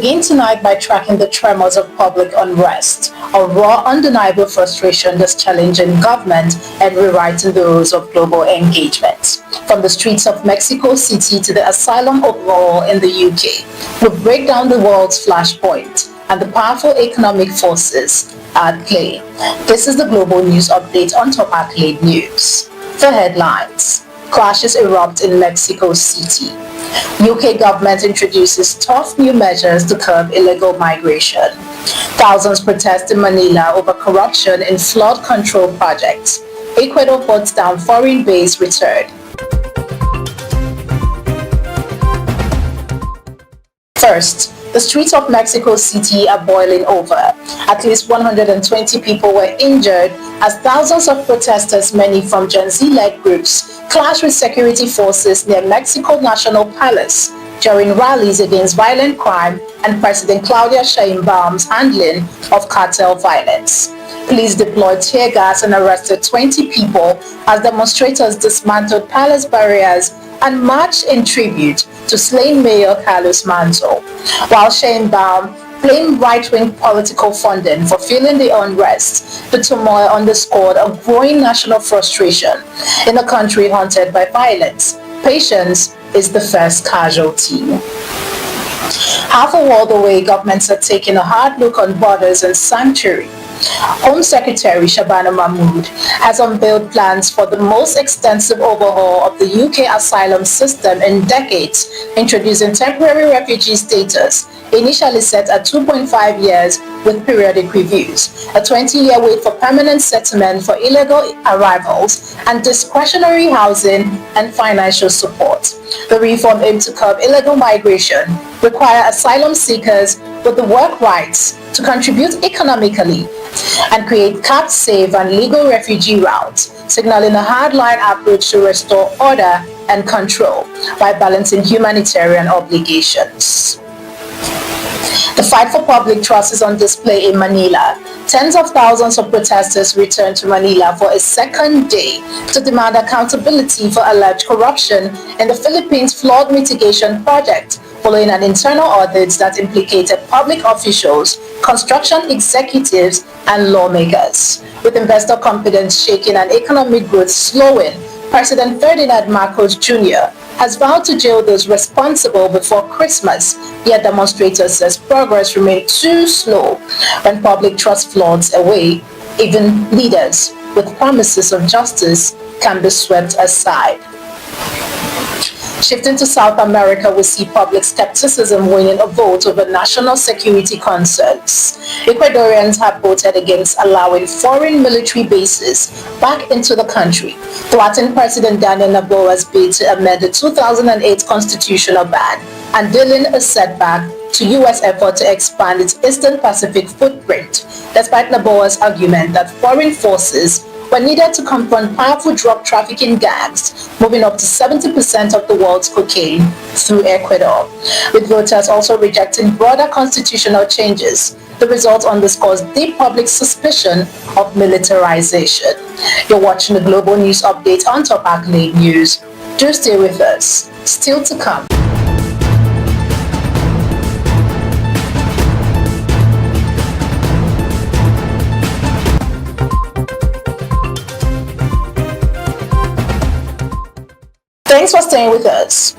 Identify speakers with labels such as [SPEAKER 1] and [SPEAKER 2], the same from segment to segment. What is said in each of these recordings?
[SPEAKER 1] begin tonight by tracking the tremors of public unrest, a raw, undeniable frustration that's challenging government and rewriting the rules of global engagement. From the streets of Mexico City to the asylum overall in the UK, we break down the world's flashpoint and the powerful economic forces at play. This is the Global News Update on Top Accolade News. The headlines: clashes erupt in Mexico City. UK government introduces tough new measures to curb illegal migration. Thousands protest in Manila over corruption in flood control projects. Ecuador puts down foreign base return. First, the streets of Mexico City are boiling over. At least 120 people were injured as thousands of protesters, many from Gen Z-led groups, clashed with security forces near Mexico National Palace during rallies against violent crime and President Claudia Sheinbaum's handling of cartel violence. Police deployed tear gas and arrested 20 people as demonstrators dismantled palace barriers and marched in tribute to slain Mayor Carlos Manzo, while Sheinbaum blamed right-wing political funding for fueling the unrest. The turmoil underscored a growing national frustration in a country haunted by violence. Patience is the first casualty. Half a world away, governments are taking a hard look on borders and sanctuary. Home Secretary Shabana Mahmood has unveiled plans for the most extensive overhaul of the UK asylum system in decades, introducing temporary refugee status, initially set at 2.5 years with periodic reviews, a 20-year wait for permanent settlement for illegal arrivals, and discretionary housing and financial support. The reform aims to curb illegal migration, require asylum seekers with the work rights to contribute economically, and create capped, safe, and legal refugee routes, signaling a hardline approach to restore order and control by balancing humanitarian obligations. The fight for public trust is on display in Manila. Tens of thousands of protesters returned to Manila for a second day to demand accountability for alleged corruption in the Philippines flood mitigation project, following an internal audit that implicated public officials, construction executives, and lawmakers. With investor confidence shaking and economic growth slowing, President Ferdinand Marcos Jr. has vowed to jail those responsible before Christmas, yet demonstrators says progress remains too slow. When public trust floods away, even leaders with promises of justice can be swept aside. Shifting to South America, we see public skepticism winning a vote over national security concerns. Ecuadorians have voted against allowing foreign military bases back into the country, thwarting President Daniel Noboa's bid to amend the 2008 constitutional ban and dealing a setback to U.S. effort to expand its Eastern Pacific footprint, despite Noboa's argument that foreign forces were needed to confront powerful drug trafficking gangs, moving up to 70% of the world's cocaine through Ecuador. With voters also rejecting broader constitutional changes, the result underscores deep public suspicion of militarization. You're watching the Global News Update on Top Accolade News. Do stay with us. Still to come. Thanks for staying with us.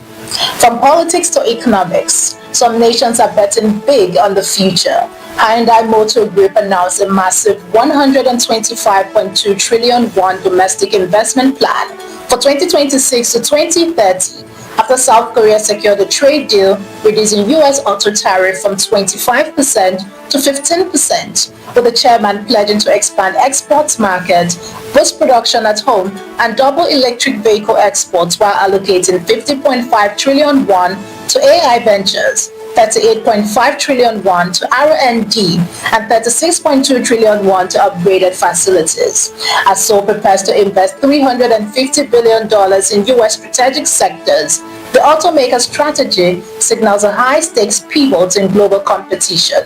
[SPEAKER 1] From politics to economics, some nations are betting big on the future. Hyundai Motor Group announced a massive 125.2 trillion won domestic investment plan for 2026 to 2030 after South Korea secured a trade deal reducing U.S. auto tariff from 25% to 15%, with the chairman pledging to expand exports market, boost production at home, and double electric vehicle exports while allocating 50.5 trillion won to AI ventures, 38.5 trillion won to R&D, and 36.2 trillion won to upgraded facilities. As Seoul prepares to invest $350 billion in U.S. strategic sectors, the automaker's strategy signals a high-stakes pivot in global competition.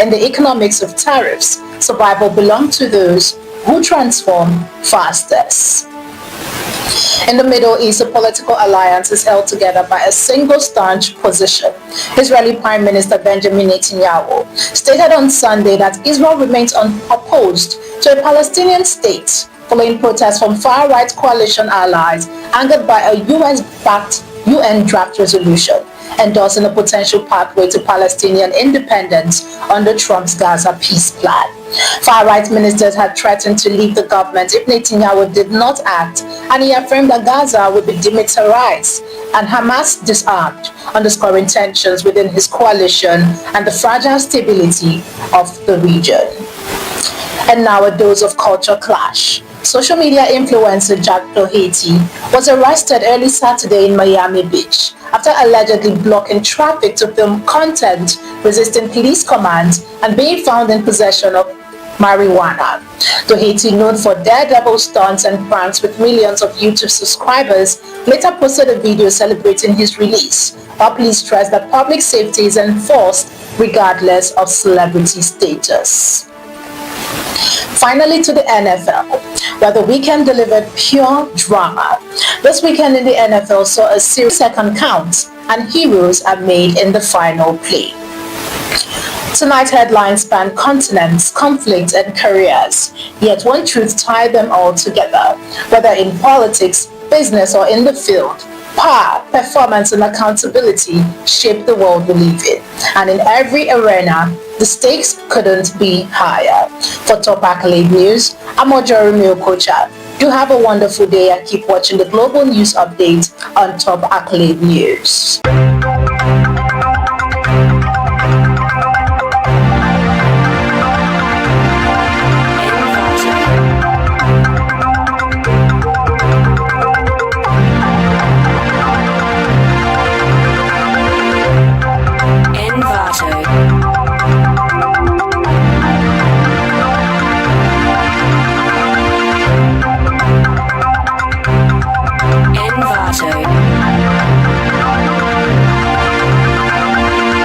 [SPEAKER 1] In the economics of tariffs, survival belongs to those who transform fastest. In the Middle East, the political alliance is held together by a single staunch position. Israeli Prime Minister Benjamin Netanyahu stated on Sunday that Israel remains unopposed to a Palestinian state, following protests from far-right coalition allies angered by a US-backed UN draft resolution endorsing a potential pathway to Palestinian independence under Trump's Gaza peace plan. Far-right ministers had threatened to leave the government if Netanyahu did not act, and he affirmed that Gaza would be demilitarized and Hamas disarmed, underscoring tensions within his coalition and the fragile stability of the region. And now a dose of culture clash. Social media influencer Jack Doherty was arrested early Saturday in Miami Beach after allegedly blocking traffic to film content resisting police commands and being found in possession of marijuana. Doherty, known for daredevil stunts and pranks with millions of YouTube subscribers, later posted a video celebrating his release, while police stressed that public safety is enforced regardless of celebrity status. Finally, to the NFL, where the weekend delivered pure drama. This weekend in the NFL saw a series of second counts, and heroes are made in the final play. Tonight's headlines span continents, conflicts, and careers, yet one truth tied them all together, whether in politics, business, or in the field. Power, performance, and accountability shape the world we live in, and in every arena, the stakes couldn't be higher. For Top Accolade News, I'm Ojorumi Okocha. Do have a wonderful day and keep watching the global news update on Top Accolade News.